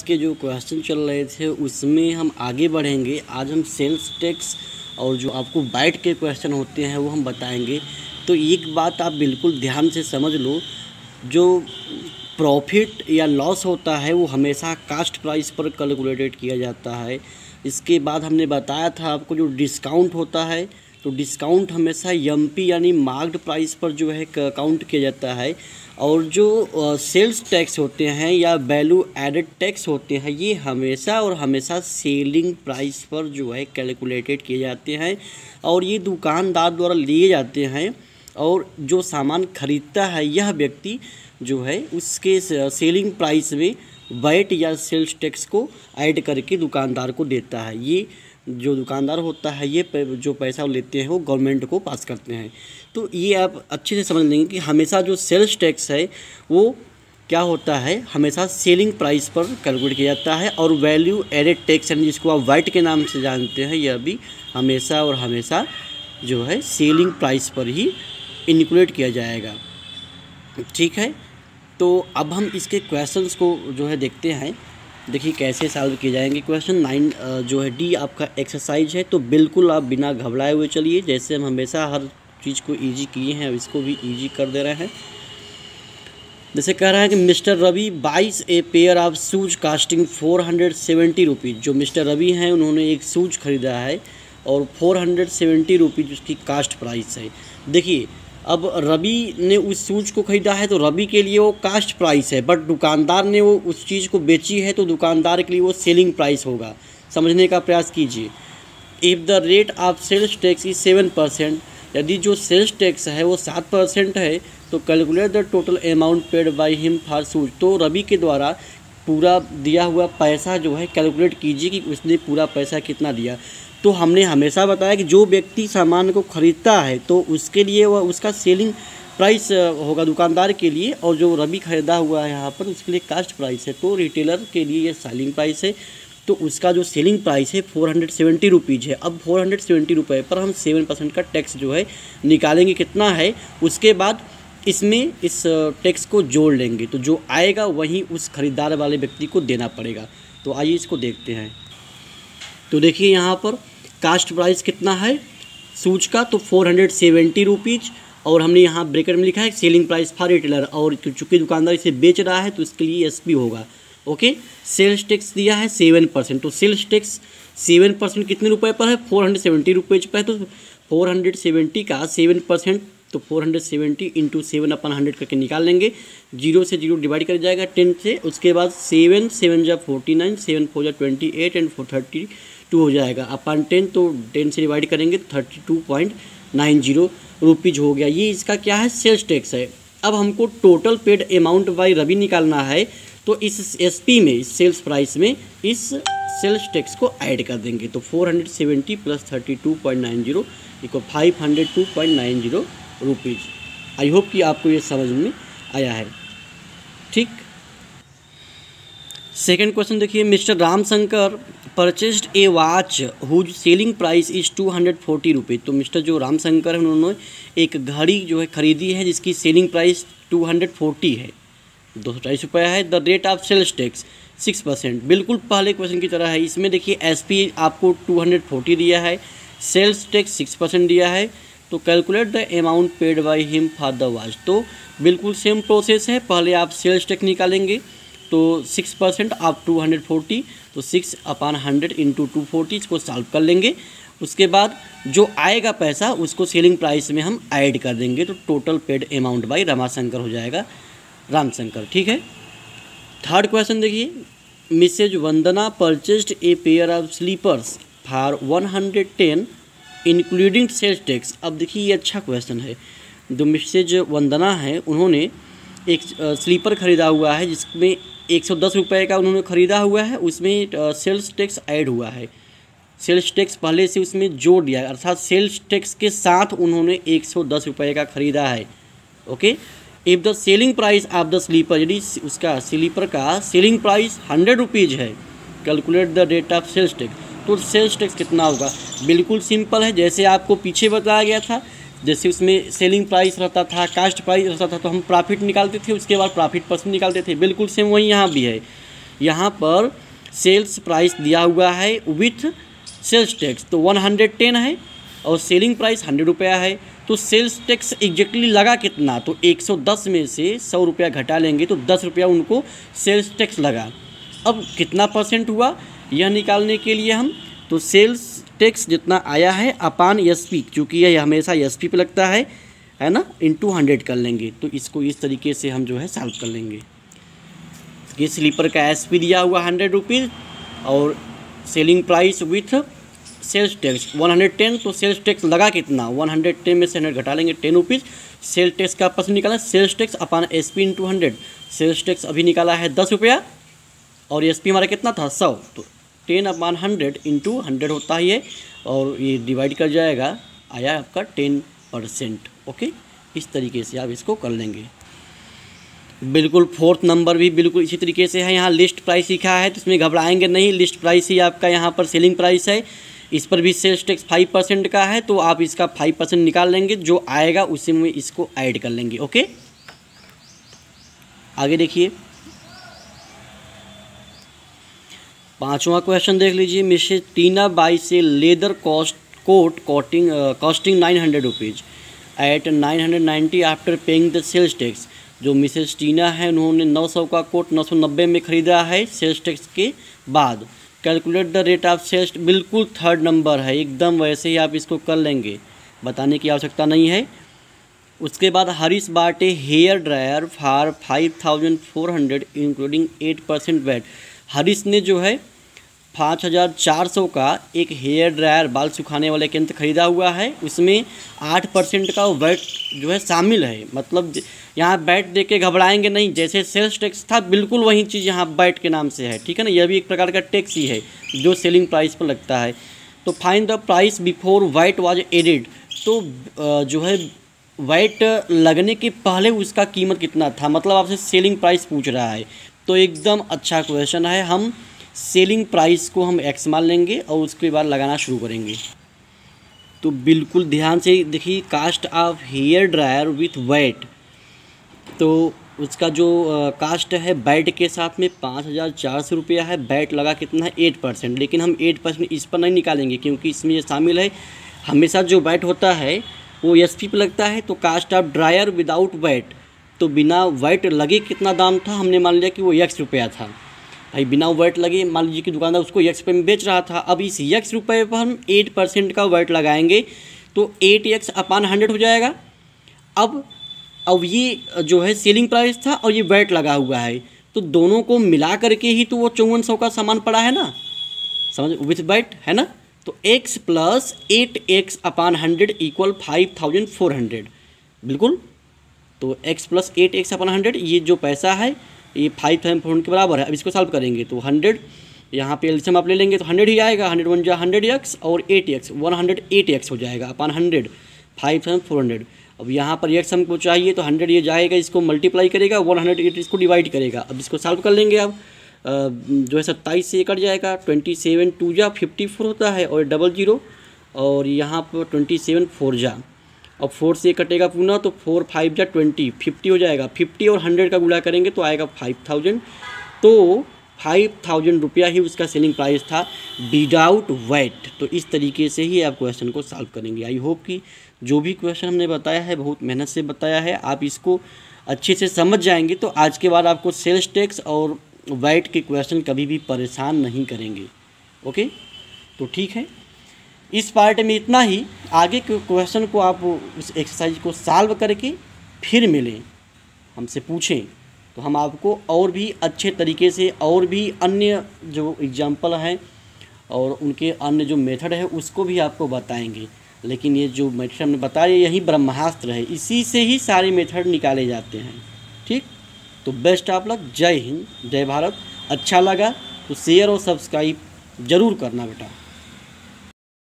के जो क्वेश्चन चल रहे थे उसमें हम आगे बढ़ेंगे। आज हम सेल्स टैक्स और जो आपको बाइट के क्वेश्चन होते हैं वो हम बताएंगे। तो एक बात आप बिल्कुल ध्यान से समझ लो, जो प्रॉफिट या लॉस होता है वो हमेशा कास्ट प्राइस पर कैलकुलेटेड किया जाता है। इसके बाद हमने बताया था आपको जो डिस्काउंट होता है, तो डिस्काउंट हमेशा एमपी यानी मार्क्ड प्राइस पर जो है काउंट किया जाता है। और जो सेल्स टैक्स होते हैं या वैल्यू एडेड टैक्स होते हैं ये हमेशा और हमेशा सेलिंग प्राइस पर जो है कैलकुलेटेड किए जाते हैं और ये दुकानदार द्वारा लिए जाते हैं। और जो सामान खरीदता है यह व्यक्ति जो है उसके सेलिंग प्राइस में वैट या सेल्स टैक्स को ऐड करके दुकानदार को देता है। ये जो दुकानदार होता है ये जो पैसा लेते हैं वो गवर्नमेंट को पास करते हैं। तो ये आप अच्छे से समझ लेंगे कि हमेशा जो सेल्स टैक्स है वो क्या होता है, हमेशा सेलिंग प्राइस पर कैलकुलेट किया जाता है। और वैल्यू एडेड टैक्स यानी जिसको आप वैट के नाम से जानते हैं यह भी हमेशा और हमेशा जो है सेलिंग प्राइस पर ही इंक्लूड किया जाएगा। ठीक है, तो अब हम इसके क्वेश्चंस को जो है देखते हैं। देखिए कैसे सॉल्व किए जाएंगे। क्वेश्चन 9 जो है डी आपका एक्सरसाइज है, तो बिल्कुल आप बिना घबराए हुए चलिए। जैसे हम हमेशा हर चीज़ को इजी किए हैं इसको भी इजी कर दे रहे हैं। जैसे कह रहा है कि मिस्टर रवि बाइस ए pair of shoes casting 470 rupees. जो मिस्टर रवि हैं उन्होंने एक शूज खरीदा है और 470 रुपीज़ उसकी कास्ट प्राइस है। देखिए अब रवि ने उस शूज़ को ख़रीदा है तो रवि के लिए वो कास्ट प्राइस है, बट दुकानदार ने वो उस चीज़ को बेची है तो दुकानदार के लिए वो सेलिंग प्राइस होगा। समझने का प्रयास कीजिए। If the rate of sales tax is 7%, यदि जो सेल्स टैक्स है वो 7% है तो calculate the total amount paid by him for shoes. तो रवि के द्वारा पूरा दिया हुआ पैसा जो है कैलकुलेट कीजिए कि उसने पूरा पैसा कितना दिया। तो हमने हमेशा बताया कि जो व्यक्ति सामान को ख़रीदता है तो उसके लिए वह उसका सेलिंग प्राइस होगा दुकानदार के लिए, और जो रवि ख़रीदा हुआ है यहाँ पर उसके लिए कास्ट प्राइस है। तो रिटेलर के लिए ये सेलिंग प्राइस है, तो उसका जो सेलिंग प्राइस है 470 रुपीज़ है। अब 470 रुपये पर हम 7% का टैक्स जो है निकालेंगे कितना है, उसके बाद इसमें इस टैक्स को जोड़ लेंगे तो जो आएगा वही उस खरीदार वाले व्यक्ति को देना पड़ेगा। तो आइए इसको देखते हैं। तो देखिए यहाँ पर कास्ट प्राइस कितना है शूज का, तो 470 रुपीज़, और हमने यहाँ ब्रैकेट में लिखा है सेलिंग प्राइस फॉर रिटेलर, और चूँकि दुकानदार इसे बेच रहा है तो इसके लिए एसपी होगा। ओके, सेल्स टैक्स दिया है 7%, तो सेल्स टैक्स 7% कितने रुपए पर है, 470 रुपये पर है। तो 470 का 7%, तो 470 इंटू 7/100 करके निकाल लेंगे। 0 से 0 डिवाइड कर जाएगा 10 से, उसके बाद 7 7 जा 49, 7 4 जा 28 एंड 4 32 हो जाएगा अपन 10, तो 10 से डिवाइड करेंगे 32.90 रुपीज़ हो गया। ये इसका क्या है, सेल्स टैक्स है। अब हमको total paid amount by Ravi निकालना है, तो इस एसपी में, इस सेल्स प्राइस में इस सेल्स टैक्स को ऐड कर देंगे। तो 470 plus 32.90 equal 502.90 rupees. I hope कि आपको ये समझ में आया है। ठीक, सेकेंड क्वेश्चन देखिए। Mr Ramshankar purchased a watch whose selling price is 240 rupees. तो मिस्टर जो रामशंकर है उन्होंने एक घड़ी जो है खरीदी है जिसकी सेलिंग प्राइस 240 है, 240 रुपया है। The rate of sales tax 6%, बिल्कुल पहले क्वेश्चन की तरह है। इसमें देखिए एसपी आपको 240 दिया है, सेल्स टैक्स 6% दिया है। तो calculate the amount paid by him for the watch. तो बिल्कुल सेम प्रोसेस है, पहले आप सेल्स टैक्स निकालेंगे तो 6% आप 240, तो 6/100 इंटू 240 इसको सॉल्व कर लेंगे। उसके बाद जो आएगा पैसा उसको सेलिंग प्राइस में हम ऐड कर देंगे, तो total paid amount by Ramashankar हो जाएगा, रामशंकर। ठीक है। थर्ड क्वेश्चन देखिए। Mrs Vandana purchased a pair of slippers for 110 including sales tax. अब देखिए ये अच्छा क्वेश्चन है। जो मिसेज वंदना है उन्होंने एक स्लीपर ख़रीदा हुआ है जिसमें 110 रुपये का उन्होंने ख़रीदा हुआ है, उसमें सेल्स टैक्स ऐड हुआ है। सेल्स टैक्स पहले से उसमें जोड़ दिया है, अर्थात सेल्स टैक्स के साथ उन्होंने 110 रुपये का ख़रीदा है। Okay, if the selling price of the slipper, यदि उसका स्लीपर का सेलिंग प्राइस 100 रुपीज़ है, calculate the rate of sales tax. तो सेल्स टैक्स कितना होगा, बिल्कुल सिंपल है, जैसे आपको पीछे बताया गया था। जैसे उसमें सेलिंग प्राइस रहता था, कास्ट प्राइस रहता था, तो हम प्रॉफिट निकालते थे, उसके बाद प्रॉफिट परसेंट निकालते थे। बिल्कुल सेम वही यहाँ भी है। यहाँ पर सेल्स प्राइस दिया हुआ है विथ सेल्स टैक्स, तो 110 है और सेलिंग प्राइस 100 रुपया है। तो सेल्स टैक्स एग्जैक्टली लगा कितना, तो 110 में से 100 रुपया घटा लेंगे तो 10 रुपया उनको सेल्स टैक्स लगा। अब कितना परसेंट हुआ यह निकालने के लिए हम, तो सेल्स टैक्स जितना आया है अपान एसपी, क्योंकि यह हमेशा एसपी पे लगता है ना, इंटू 100 कर लेंगे। तो इसको इस तरीके से हम जो है सॉल्व कर लेंगे। ये स्लीपर का एसपी दिया हुआ 100 रुपीज़ और selling price with sales tax 110, तो सेल्स टैक्स लगा कितना, 110 में से 100 घटा लेंगे 10 रुपीज़। सेल्स टैक्स का परसेंट निकाला, सेल्स टैक्स अपान एसपी इंटू 100। सेल्स टैक्स अभी निकाला है 10 रुपया और एसपी हमारा कितना था 100, तो 10 अपान 100 इंटू 100 होता ही है और ये डिवाइड कर जाएगा, आया आपका 10%। ओके, इस तरीके से आप इसको कर लेंगे। बिल्कुल फोर्थ नंबर भी बिल्कुल इसी तरीके से है। यहाँ लिस्ट प्राइस लिखा है तो इसमें घबराएंगे नहीं, लिस्ट प्राइस ही आपका यहाँ पर सेलिंग प्राइस है। इस पर भी सेल्स टैक्स 5% का है, तो आप इसका 5% निकाल लेंगे, जो आएगा उसी में इसको ऐड कर लेंगे। ओके, आगे देखिए 5वां क्वेश्चन देख लीजिए। Mrs Tina buys leather coat costing 900 rupees at 990 after paying the sales tax. जो मिसेज टीना है उन्होंने 900 का कोट 990 में ख़रीदा है सेल्स टैक्स के बाद। Calculate the rate of sales, बिल्कुल थर्ड नंबर है, एकदम वैसे ही आप इसको कर लेंगे, बताने की आवश्यकता नहीं है। उसके बाद Harish bought hair dryer for 5400 including 8% VAT. Harish ने जो है 5400 का एक हेयर ड्रायर बाल सुखाने वाले यंत्र खरीदा हुआ है, उसमें 8% का वैट जो है शामिल है। मतलब यहाँ बैट देख के घबराएंगे नहीं, जैसे सेल्स टैक्स था बिल्कुल वही चीज़ यहाँ बैट के नाम से है, ठीक है ना। यह भी एक प्रकार का टैक्स ही है जो सेलिंग प्राइस पर लगता है। तो find the price before VAT was added, तो जो है वैट लगने के पहले उसका कीमत कितना था, मतलब आपसे सेलिंग प्राइस पूछ रहा है। तो एकदम अच्छा क्वेश्चन है। हम सेलिंग प्राइस को हम एक्स मान लेंगे और उसके बाद लगाना शुरू करेंगे। तो बिल्कुल ध्यान से देखिए, cost of hair dryer with VAT, तो उसका जो कास्ट है बैट के साथ में 5400 रुपया है। बैट लगा कितना है 8%, लेकिन हम 8% इस पर नहीं निकालेंगे क्योंकि इसमें ये शामिल है। हमेशा जो बैट होता है वो एसपी पे लगता है। तो cost of dryer without VAT, तो बिना वैट लगे कितना दाम था, हमने मान लिया कि वो x रुपया था। भाई बिना वैट लगे मान लीजिए कि दुकानदार उसको x रुपये में बेच रहा था। अब इस x रुपये पर हम 8% का वैट लगाएंगे तो 8x अपान 100 हो जाएगा। अब ये जो है सेलिंग प्राइस था और ये वैट लगा हुआ है, तो दोनों को मिला करके ही तो वो 5400 का सामान पड़ा है ना, समझ, विथ वैट है ना। तो x प्लस 8x अपान 100 इक्वल 5400, बिल्कुल। तो x प्लस 8x अपान 100, ये जो पैसा है ये 5400 के बराबर है। अब इसको सॉल्व करेंगे तो 100 यहाँ पे एलसीएम आप ले लेंगे तो 100 ही आएगा। 100 1 जा 100x और 8x 108x हो जाएगा अपान 100 5400। अब यहाँ पर x हमको चाहिए तो 100 ये जाएगा, इसको मल्टीप्लाई करेगा, 108 इसको डिवाइड करेगा। अब इसको सॉल्व कर लेंगे। अब जो है 27 से कट जाएगा, 27 2 जा 54 होता है और 00 और यहाँ पर 27 4 जा, अब 4 से कटेगा पुनः तो 4 5 जा 20 50 हो जाएगा। 50 और 100 का गुणा करेंगे तो आएगा 5000। तो 5000 रुपया ही उसका सेलिंग प्राइस था विदाउट वैट। तो इस तरीके से ही आप क्वेश्चन को सॉल्व करेंगे। आई होप कि जो भी क्वेश्चन हमने बताया है बहुत मेहनत से बताया है, आप इसको अच्छे से समझ जाएंगे तो आज के बाद आपको सेल्स टैक्स और वैट के क्वेश्चन कभी भी परेशान नहीं करेंगे। ओके, तो ठीक है, इस पार्ट में इतना ही। आगे के क्वेश्चन को आप उस एक्सरसाइज को सॉल्व करके फिर मिलें, हमसे पूछें, तो हम आपको और भी अच्छे तरीके से और भी अन्य जो एग्जाम्पल हैं और उनके अन्य जो मेथड है उसको भी आपको बताएंगे। लेकिन ये जो मेथड हमने बताया यही ब्रह्मास्त्र है, इसी से ही सारे मेथड निकाले जाते हैं। ठीक, तो बेस्ट ऑफ लक। जय हिंद, जय भारत। अच्छा लगा तो शेयर और सब्सक्राइब ज़रूर करना बेटा।